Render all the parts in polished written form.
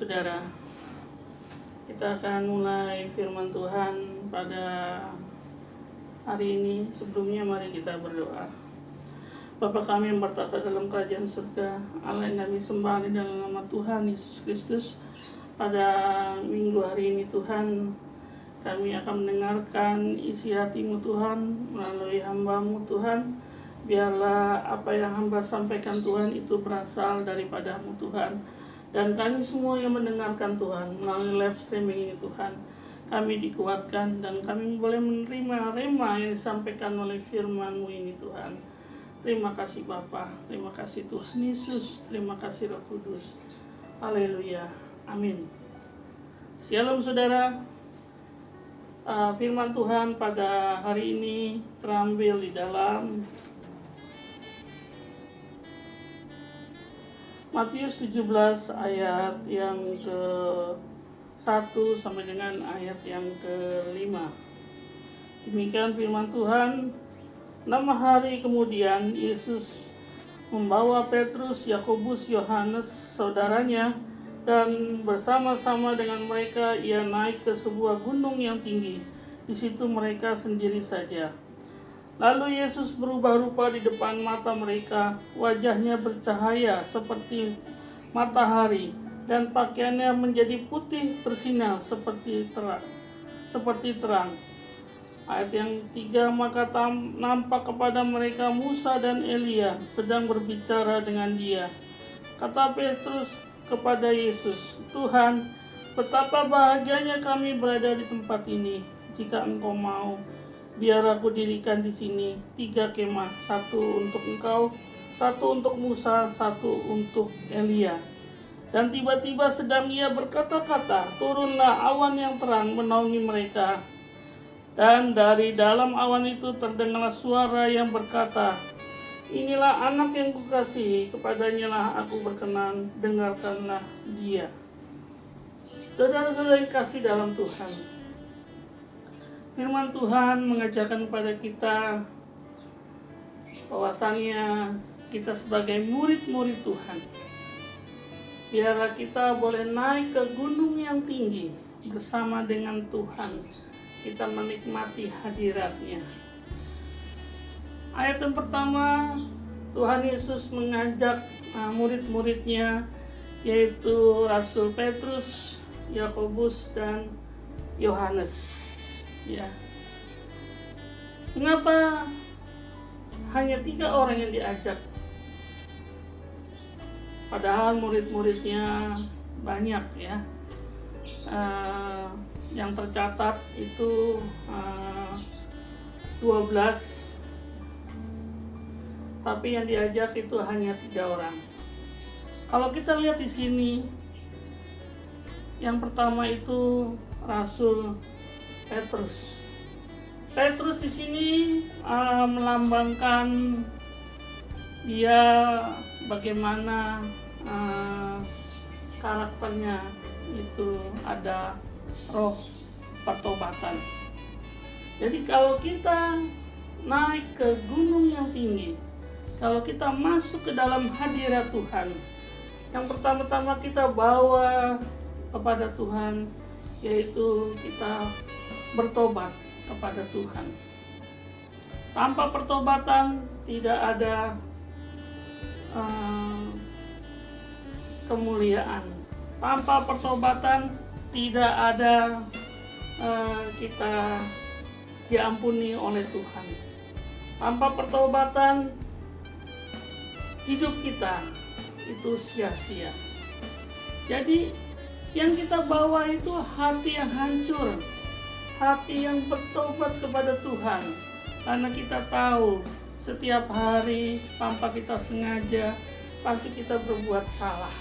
saudara. Kita akan mulai firman Tuhan pada hari ini. Sebelumnya mari kita berdoa. Bapa kami yang bertata dalam kerajaan surga, Allah yang kami sembah di dalam nama Tuhan Yesus Kristus. Pada minggu hari ini Tuhan, kami akan mendengarkan isi hati-Mu Tuhan melalui hamba-Mu Tuhan. Biarlah apa yang hamba sampaikan Tuhan itu berasal daripada-Mu Tuhan. Dan kami semua yang mendengarkan Tuhan melalui live streaming ini Tuhan, kami dikuatkan dan kami boleh menerima rema yang disampaikan oleh firman-Mu ini Tuhan. Terima kasih Bapa, terima kasih Tuhan Yesus, terima kasih Roh Kudus. Haleluya, amin. Shalom saudara. Firman Tuhan pada hari ini terambil di dalam Matius 17 ayat yang ke-1 sampai dengan ayat yang ke-5. Demikian firman Tuhan. 6 hari kemudian Yesus membawa Petrus, Yakobus, Yohanes, saudaranya, dan bersama-sama dengan mereka ia naik ke sebuah gunung yang tinggi. Di situ mereka sendiri saja. Lalu Yesus berubah rupa di depan mata mereka, wajahnya bercahaya seperti matahari, dan pakaiannya menjadi putih bersinar seperti terang. Ayat yang 3, maka nampak kepada mereka Musa dan Elia sedang berbicara dengan dia. Kata Petrus kepada Yesus, Tuhan, betapa bahagianya kami berada di tempat ini. Jika Engkau mau, biar aku dirikan di sini 3 kemah, 1 untuk Engkau, 1 untuk Musa, 1 untuk Elia. Dan tiba-tiba sedang ia berkata-kata, turunlah awan yang terang menaungi mereka. Dan dari dalam awan itu terdengarlah suara yang berkata, inilah anak yang kukasihi, kepadanya lah aku berkenan, dengarkanlah dia. Saudara-saudara yang kasih dalam Tuhan, firman Tuhan mengajarkan kepada kita bahwasannya kita sebagai murid-murid Tuhan, biarlah kita boleh naik ke gunung yang tinggi bersama dengan Tuhan. Kita menikmati hadirat-Nya. Ayat yang pertama, Tuhan Yesus mengajak murid-muridnya, yaitu Rasul Petrus, Yakobus, dan Yohanes. Ya. Mengapa hanya 3 orang yang diajak? Padahal murid-muridnya banyak ya. Yang tercatat itu 12, tapi yang diajak itu hanya 3 orang. Kalau kita lihat di sini, yang pertama itu Rasul Petrus. Petrus di sini melambangkan dia bagaimana karakternya itu ada roh pertobatan. Jadi kalau kita naik ke gunung yang tinggi, kalau kita masuk ke dalam hadirat Tuhan, yang pertama-tama kita bawa kepada Tuhan, yaitu kita bertobat kepada Tuhan. Tanpa pertobatan tidak ada kemuliaan. Tanpa pertobatan tidak ada kita diampuni oleh Tuhan. Tanpa pertobatan hidup kita itu sia-sia. Jadi yang kita bawa itu hati yang hancur, hati yang bertobat kepada Tuhan. Karena kita tahu setiap hari tanpa kita sengaja pasti kita berbuat salah,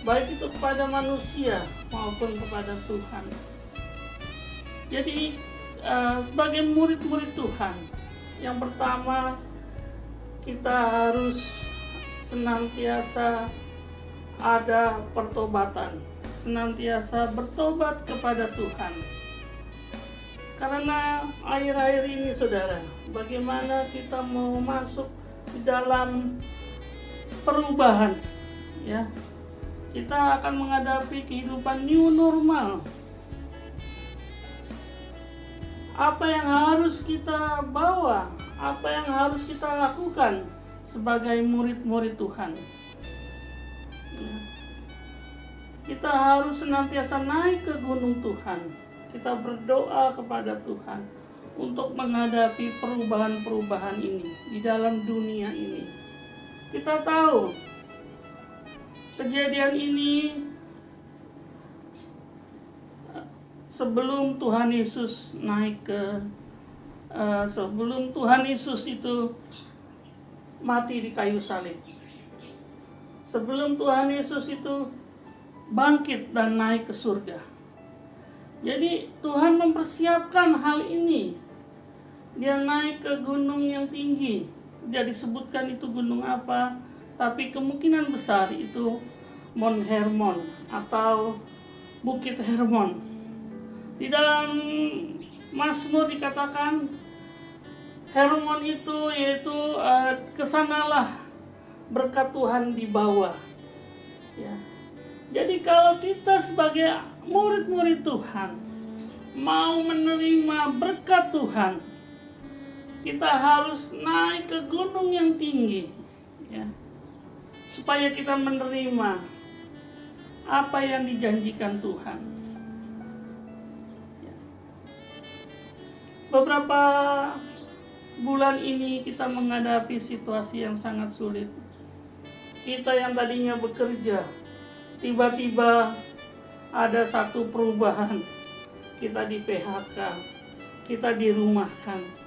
baik itu kepada manusia maupun kepada Tuhan. Jadi sebagai murid-murid Tuhan, yang pertama kita harus senantiasa ada pertobatan, senantiasa bertobat kepada Tuhan. Karena akhir-akhir ini saudara, bagaimana kita mau masuk di dalam perubahan, ya, kita akan menghadapi kehidupan new normal. Apa yang harus kita bawa, apa yang harus kita lakukan sebagai murid-murid Tuhan? Kita harus senantiasa naik ke gunung Tuhan. Kita berdoa kepada Tuhan untuk menghadapi perubahan-perubahan ini di dalam dunia ini. Kita tahu kejadian ini sebelum Tuhan Yesus naik ke sebelum Tuhan Yesus itu mati di kayu salib. Sebelum Tuhan Yesus itu bangkit dan naik ke surga. Jadi Tuhan mempersiapkan hal ini. Dia naik ke gunung yang tinggi. Dia disebutkan itu gunung apa, tapi kemungkinan besar itu Mount Hermon atau Bukit Hermon. Di dalam Mazmur dikatakan Hermon itu yaitu kesanalah berkat Tuhan dibawa. Ya. Jadi kalau kita sebagai murid-murid Tuhan mau menerima berkat Tuhan, kita harus naik ke gunung yang tinggi, ya, supaya kita menerima apa yang dijanjikan Tuhan. Ya. Beberapa bulan ini kita menghadapi situasi yang sangat sulit. Kita yang tadinya bekerja, tiba-tiba ada satu perubahan. Kita di PHK, kita dirumahkan.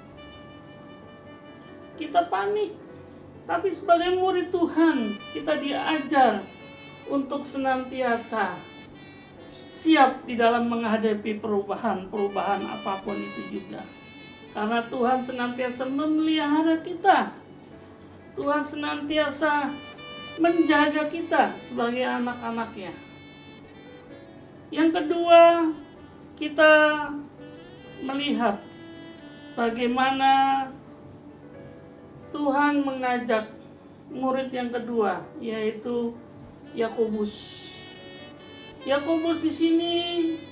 Kita panik, tapi sebagai murid Tuhan, kita diajar untuk senantiasa siap di dalam menghadapi perubahan apapun itu juga. Karena Tuhan senantiasa memelihara kita. Tuhan senantiasa menjaga kita sebagai anak-anaknya. Yang kedua, kita melihat bagaimana Tuhan mengajak murid yang kedua, yaitu Yakobus. Yakobus di sini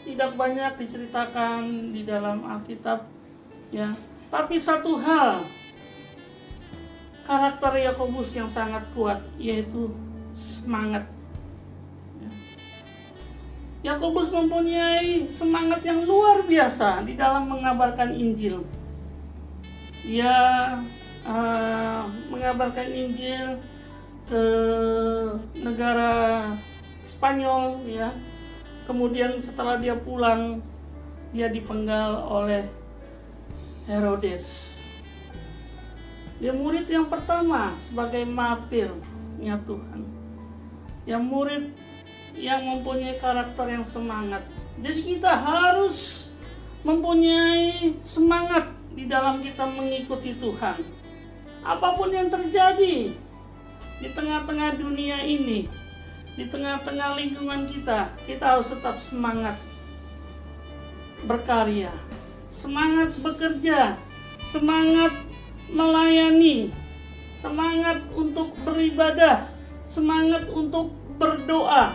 tidak banyak diceritakan di dalam Alkitab, ya. Tapi satu hal, karakter Yakobus yang sangat kuat, yaitu semangat. Yakobus mempunyai semangat yang luar biasa di dalam mengabarkan Injil. Dia mengabarkan Injil ke negara Spanyol, ya. Kemudian setelah dia pulang, dia dipenggal oleh Herodes. Dia murid yang pertama sebagai martirnya Tuhan. Yang murid yang mempunyai karakter yang semangat. Jadi kita harus mempunyai semangat di dalam kita mengikuti Tuhan. Apapun yang terjadi di tengah-tengah dunia ini, di tengah-tengah lingkungan kita, kita harus tetap semangat berkarya, semangat bekerja, semangat melayani, semangat untuk beribadah, semangat untuk berdoa.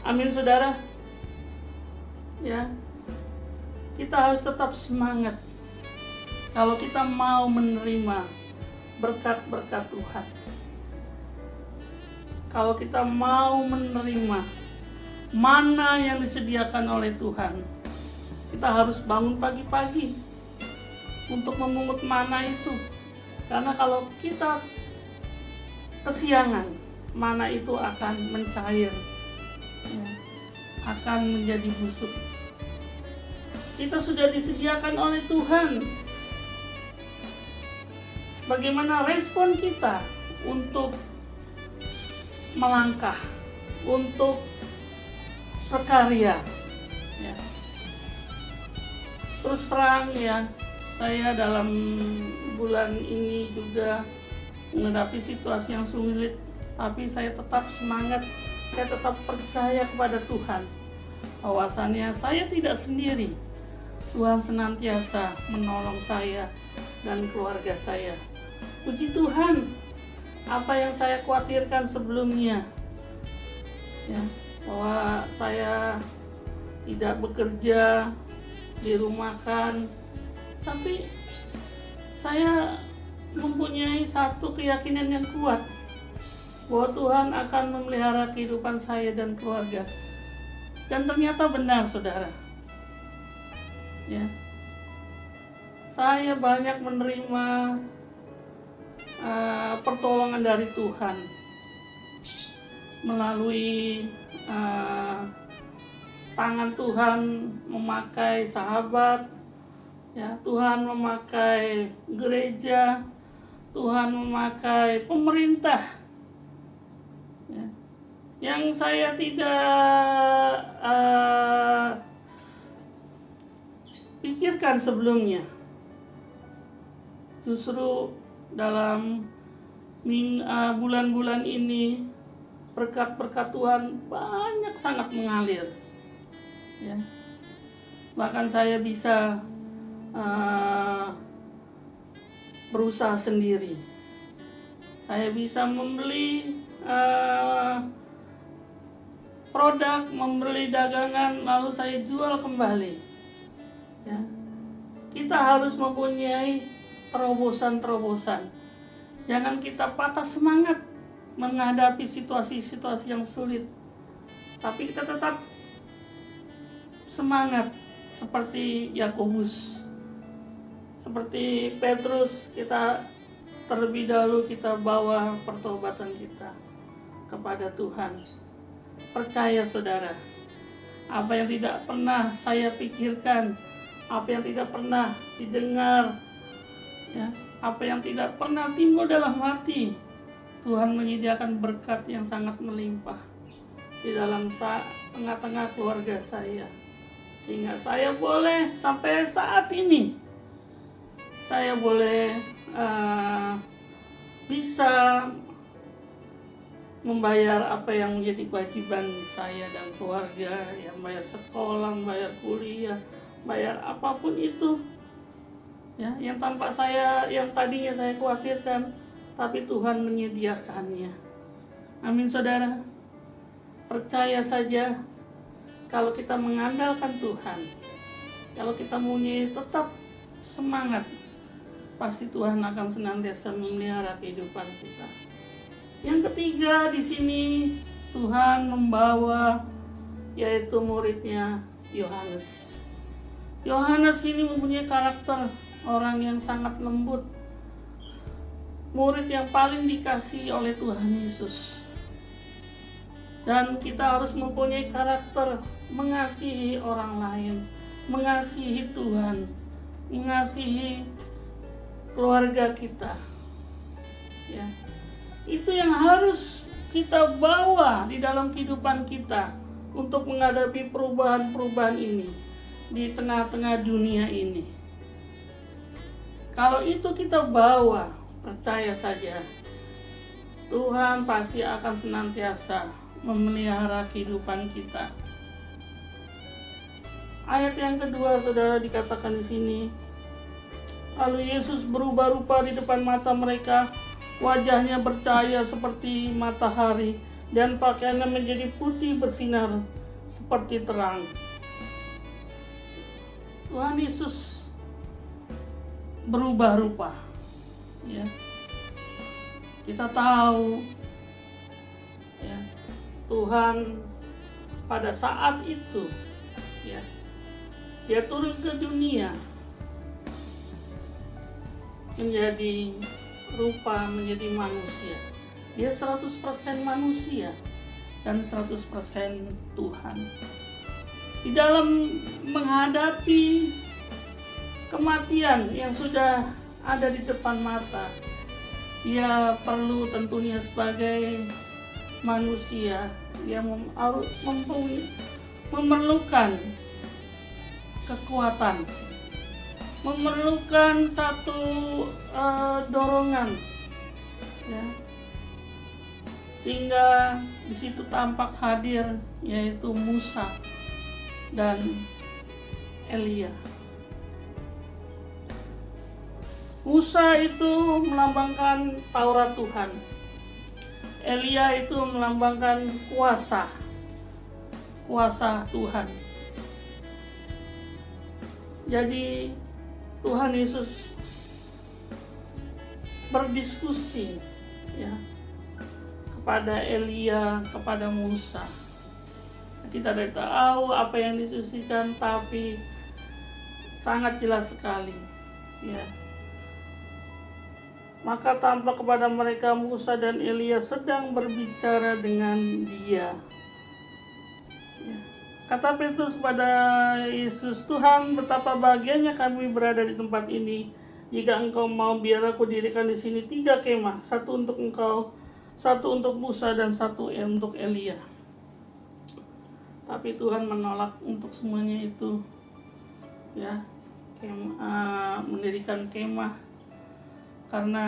Amin, saudara. Ya, kita harus tetap semangat kalau kita mau menerima berkat-berkat Tuhan. Kalau kita mau menerima mana yang disediakan oleh Tuhan, kita harus bangun pagi-pagi untuk memungut mana itu. Karena kalau kita kesiangan, mana itu akan mencair, ya, akan menjadi busuk. Kita sudah disediakan oleh Tuhan. Bagaimana respon kita untuk melangkah, untuk berkarya, ya. Terus terang, ya, saya dalam bulan ini juga menghadapi situasi yang sulit, tapi saya tetap semangat, saya tetap percaya kepada Tuhan bahwasannya saya tidak sendiri. Tuhan senantiasa menolong saya dan keluarga saya. Puji Tuhan, apa yang saya khawatirkan sebelumnya ya, bahwa saya tidak bekerja, dirumahkan, tapi saya mempunyai satu keyakinan yang kuat bahwa Tuhan akan memelihara kehidupan saya dan keluarga. Dan ternyata benar, saudara. Ya, saya banyak menerima pertolongan dari Tuhan melalui tangan Tuhan memakai sahabat, ya, Tuhan memakai gereja, Tuhan memakai pemerintah, ya, yang saya tidak pikirkan sebelumnya. Justru dalam bulan-bulan ini berkat-berkat Tuhan banyak sangat mengalir, ya. Bahkan saya bisa berusaha sendiri. Saya bisa membeli produk, membeli dagangan, lalu saya jual kembali. Ya. Kita harus mempunyai terobosan-terobosan. Jangan kita patah semangat menghadapi situasi-situasi yang sulit, tapi kita tetap semangat seperti Yakobus, seperti Petrus. Kita terlebih dahulu kita bawa pertobatan kita kepada Tuhan. Percaya, saudara, apa yang tidak pernah saya pikirkan, apa yang tidak pernah didengar, ya, apa yang tidak pernah timbul dalam hati, Tuhan menyediakan berkat yang sangat melimpah di dalam tengah-tengah keluarga saya, sehingga saya boleh sampai saat ini saya boleh bisa membayar apa yang menjadi kewajiban saya dan keluarga, ya, bayar sekolah, bayar kuliah, bayar apapun itu, ya, yang tanpa saya, yang tadinya saya khawatirkan, tapi Tuhan menyediakannya. Amin, saudara. Percaya saja, kalau kita mengandalkan Tuhan, kalau kita mempunyai tetap semangat, pasti Tuhan akan senantiasa memelihara kehidupan kita. Yang ketiga di sini, Tuhan membawa, yaitu muridnya Yohanes. Yohanes ini mempunyai karakter orang yang sangat lembut, murid yang paling dikasihi oleh Tuhan Yesus. Dan kita harus mempunyai karakter mengasihi orang lain, mengasihi Tuhan, mengasihi keluarga kita, ya. Itu yang harus kita bawa di dalam kehidupan kita untuk menghadapi perubahan-perubahan ini di tengah-tengah dunia ini. Kalau itu kita bawa, percaya saja, Tuhan pasti akan senantiasa memelihara kehidupan kita. Ayat yang kedua, saudara, dikatakan di sini, lalu Yesus berubah rupa di depan mata mereka, wajahnya bercahaya seperti matahari, dan pakaiannya menjadi putih bersinar seperti terang. Tuhan Yesus berubah rupa, ya. Kita tahu, ya, Tuhan pada saat itu, ya, Dia turun ke dunia menjadi rupa, menjadi manusia. Dia 100% manusia dan 100% Tuhan. Di dalam menghadapi kematian yang sudah ada di depan mata, Dia perlu tentunya sebagai manusia yang memerlukan kekuatan, memerlukan satu dorongan, ya, sehingga di situ tampak hadir yaitu Musa dan Elia. Musa itu melambangkan Taurat Tuhan, Elia itu melambangkan kuasa kuasa Tuhan. Jadi Tuhan Yesus berdiskusi ya kepada Elia, kepada Musa. Kita tidak tahu apa yang diskusikan, tapi sangat jelas sekali ya. Maka tampak kepada mereka Musa dan Elia sedang berbicara dengan dia. Kata Petrus pada Yesus, "Tuhan, betapa bahagianya kami berada di tempat ini. Jika engkau mau, biar aku dirikan di sini 3 kemah, satu untuk engkau, satu untuk Musa, dan satu untuk Elia." Tapi Tuhan menolak untuk semuanya itu, ya, mendirikan kemah, karena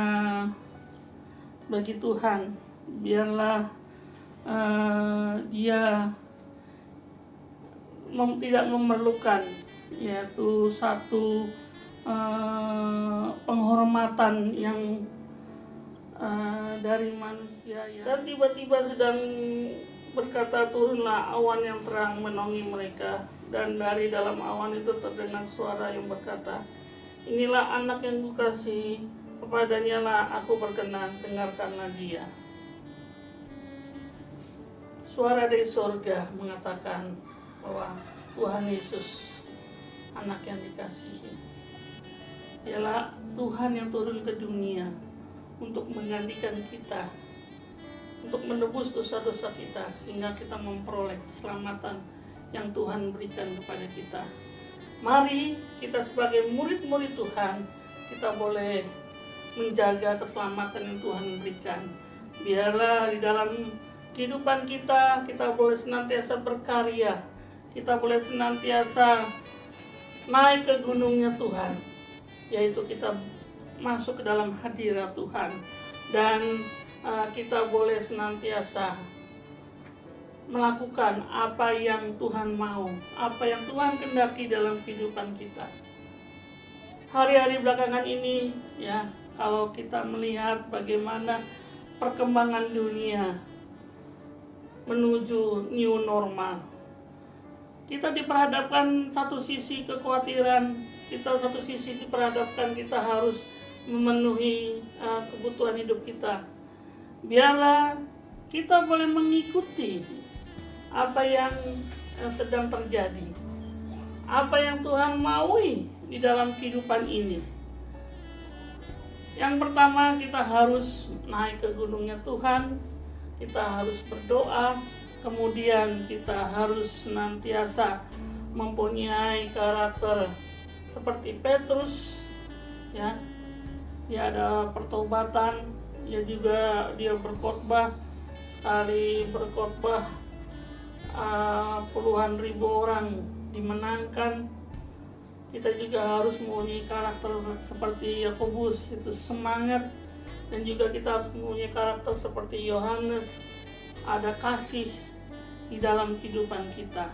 bagi Tuhan biarlah Dia tidak memerlukan yaitu satu penghormatan yang dari manusia ya. Dan tiba-tiba sedang berkata, turunlah awan yang terang menaungi mereka, dan dari dalam awan itu terdengar suara yang berkata, "Inilah anak yang kukasihi, kepadanya lah aku berkenan, dengarkanlah dia." Suara dari surga mengatakan bahwa Tuhan Yesus anak yang dikasihi. Ialah Tuhan yang turun ke dunia untuk menggantikan kita, untuk menebus dosa-dosa kita, sehingga kita memperoleh keselamatan yang Tuhan berikan kepada kita. Mari kita sebagai murid-murid Tuhan, kita boleh menjaga keselamatan yang Tuhan berikan. Biarlah di dalam kehidupan kita, kita boleh senantiasa berkarya, kita boleh senantiasa naik ke gunungnya Tuhan, yaitu kita masuk ke dalam hadirat Tuhan, dan kita boleh senantiasa melakukan apa yang Tuhan mau, apa yang Tuhan kehendaki dalam kehidupan kita. Hari-hari belakangan ini ya, kalau kita melihat bagaimana perkembangan dunia menuju new normal, kita diperhadapkan satu sisi kekhawatiran, kita satu sisi diperhadapkan kita harus memenuhi kebutuhan hidup kita. Biarlah kita boleh mengikuti apa yang sedang terjadi, apa yang Tuhan maui di dalam kehidupan ini. Yang pertama, kita harus naik ke gunungnya Tuhan, kita harus berdoa. Kemudian kita harus senantiasa mempunyai karakter seperti Petrus ya. Dia ada pertobatan, dia berkhotbah, sekali berkhotbah puluhan ribu orang dimenangkan. Kita juga harus mempunyai karakter seperti Yakobus, itu semangat, dan juga kita harus mempunyai karakter seperti Yohanes, ada kasih di dalam kehidupan kita.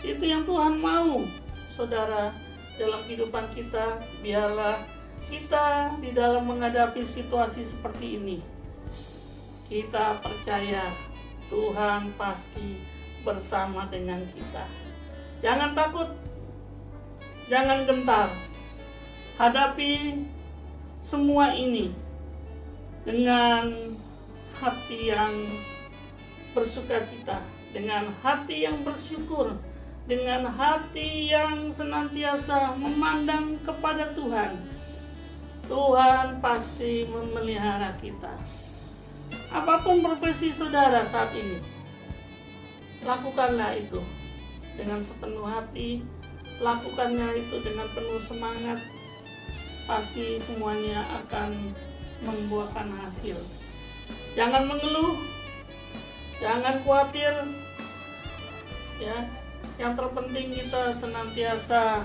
Itu yang Tuhan mau, saudara, dalam kehidupan kita. Biarlah kita di dalam menghadapi situasi seperti ini, kita percaya Tuhan pasti bersama dengan kita. Jangan takut, jangan gentar, hadapi semua ini dengan hati yang bersukacita, dengan hati yang bersyukur, dengan hati yang senantiasa memandang kepada Tuhan. Tuhan pasti memelihara kita. Apapun profesi saudara saat ini, lakukanlah itu dengan sepenuh hati, lakukannya itu dengan penuh semangat. Pasti semuanya akan membuahkan hasil. Jangan mengeluh, jangan khawatir ya. Yang terpenting kita senantiasa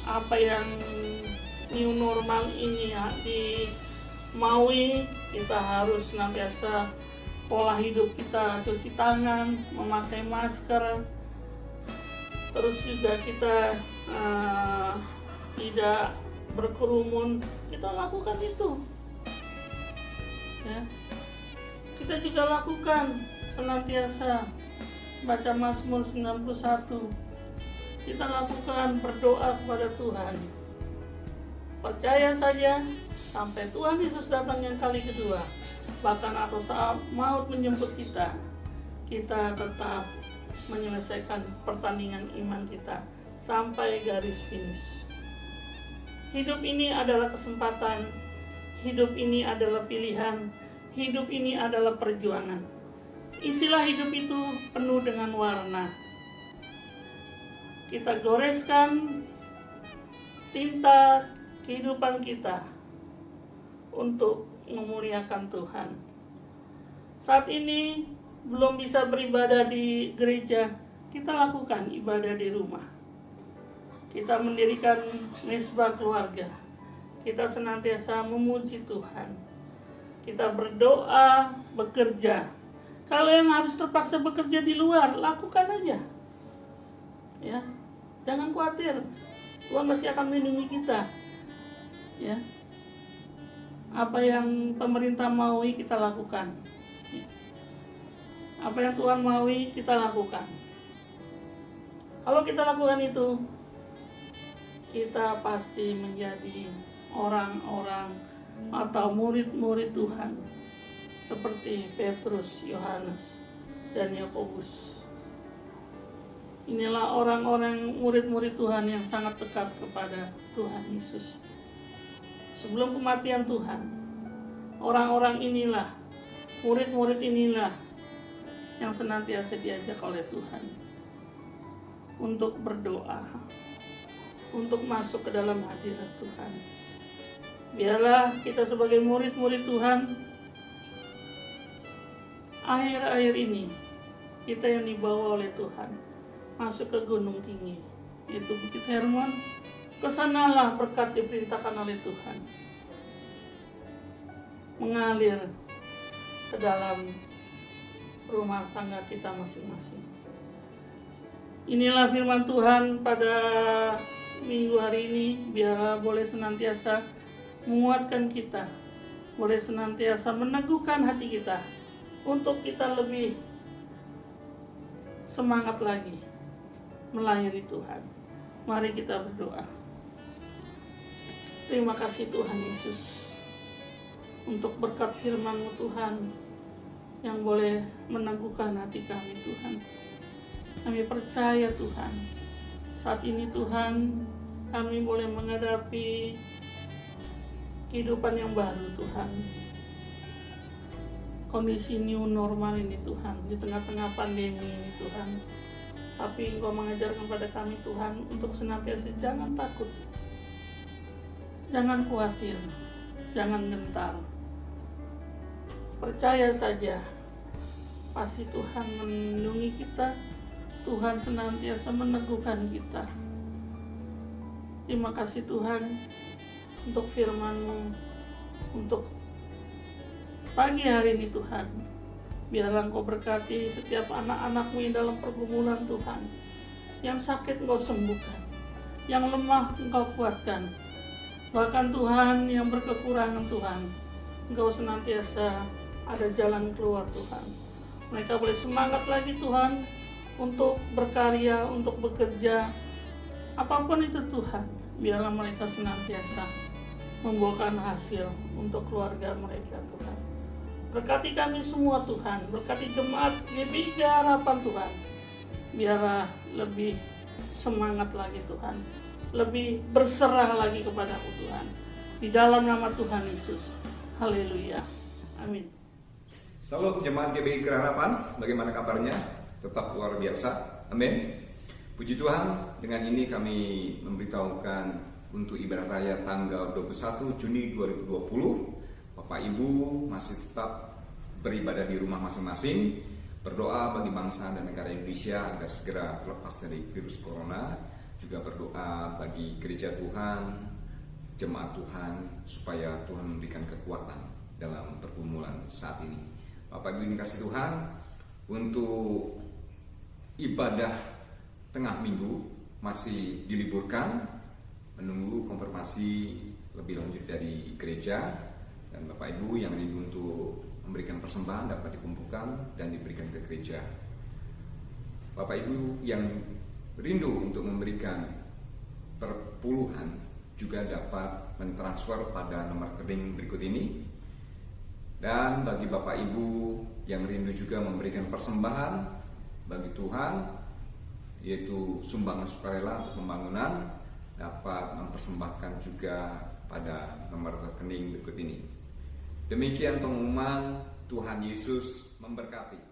apa yang new normal ini ya dimaui. Kita harus senantiasa pola hidup kita, cuci tangan, memakai masker, terus juga kita tidak berkerumun. Kita lakukan itu ya. Kita juga lakukan senantiasa baca Mazmur 91. Kita lakukan berdoa kepada Tuhan. Percaya saja sampai Tuhan Yesus datang yang kali kedua. Bahkan atau saat maut menjemput kita, kita tetap menyelesaikan pertandingan iman kita sampai garis finish. Hidup ini adalah kesempatan, hidup ini adalah pilihan, hidup ini adalah perjuangan. Isilah hidup itu penuh dengan warna. Kita goreskan tinta kehidupan kita untuk memuliakan Tuhan. Saat ini belum bisa beribadah di gereja, kita lakukan ibadah di rumah. Kita mendirikan mezbah keluarga. Kita senantiasa memuji Tuhan. Kita berdoa, bekerja. Kalau yang harus terpaksa bekerja di luar, lakukan aja. Ya, jangan khawatir. Tuhan pasti akan melindungi kita. Ya. Apa yang pemerintah maui kita lakukan. Apa yang Tuhan maui kita lakukan. Kalau kita lakukan itu, kita pasti menjadi orang-orang atau murid-murid Tuhan seperti Petrus, Yohanes, dan Yakobus. Inilah orang-orang murid-murid Tuhan yang sangat dekat kepada Tuhan Yesus. Sebelum kematian Tuhan, orang-orang inilah, murid-murid inilah yang senantiasa diajak oleh Tuhan untuk berdoa, untuk masuk ke dalam hadirat Tuhan. Biarlah kita sebagai murid-murid Tuhan, akhir-akhir ini kita yang dibawa oleh Tuhan masuk ke gunung tinggi, yaitu Bukit Hermon. Kesanalah berkat diperintahkan oleh Tuhan mengalir ke dalam rumah tangga kita masing-masing. Inilah firman Tuhan pada minggu hari ini. Biarlah boleh senantiasa menguatkan kita, boleh senantiasa meneguhkan hati kita untuk kita lebih semangat lagi melayani Tuhan. Mari kita berdoa. Terima kasih Tuhan Yesus untuk berkat firman-Mu Tuhan yang boleh meneguhkan hati kami Tuhan. Kami percaya Tuhan, saat ini Tuhan kami boleh menghadapi kehidupan yang baru Tuhan. Kondisi new normal ini Tuhan, di tengah-tengah pandemi ini Tuhan. Tapi Engkau mengajarkan pada kami Tuhan untuk senantiasa jangan takut, jangan khawatir, jangan gentar. Percaya saja, pasti Tuhan melindungi kita, Tuhan senantiasa meneguhkan kita. Terima kasih Tuhan untuk firman-Mu, untuk pagi hari ini Tuhan. Biarlah Engkau berkati setiap anak-anak-Mu yang dalam pergumulan Tuhan. Yang sakit Engkau sembuhkan, yang lemah Engkau kuatkan. Bahkan Tuhan yang berkekurangan Tuhan, Engkau senantiasa ada jalan keluar Tuhan. Mereka boleh semangat lagi Tuhan untuk berkarya, untuk bekerja. Apapun itu Tuhan, biarlah mereka senantiasa membuahkan hasil untuk keluarga mereka Tuhan. Berkati kami semua Tuhan, berkati jemaat GBI Harapan Tuhan. Biarlah lebih semangat lagi Tuhan, lebih berserah lagi kepada-Mu Tuhan. Di dalam nama Tuhan Yesus. Haleluya. Amin. Salam jemaat GBI Harapan, bagaimana kabarnya? Tetap luar biasa. Amin. Puji Tuhan, dengan ini kami memberitahukan untuk ibadah raya tanggal 21 Juni 2020. Bapak Ibu masih tetap beribadah di rumah masing-masing, berdoa bagi bangsa dan negara Indonesia agar segera terlepas dari virus corona, juga berdoa bagi gereja Tuhan, jemaat Tuhan, supaya Tuhan memberikan kekuatan dalam pergumulan saat ini. Bapak Ibu dikasih Tuhan, untuk ibadah tengah minggu masih diliburkan, menunggu konfirmasi lebih lanjut dari gereja. Dan Bapak Ibu yang rindu untuk memberikan persembahan dapat dikumpulkan disalurkan dan diberikan ke gereja. Bapak Ibu yang rindu untuk memberikan perpuluhan juga dapat mentransfer pada nomor rekening berikut ini. Dan bagi Bapak Ibu yang rindu juga memberikan persembahan bagi Tuhan, yaitu sumbangan sukarela untuk pembangunan, dapat mempersembahkan juga pada nomor rekening berikut ini. Demikian pengumuman. Tuhan Yesus memberkati.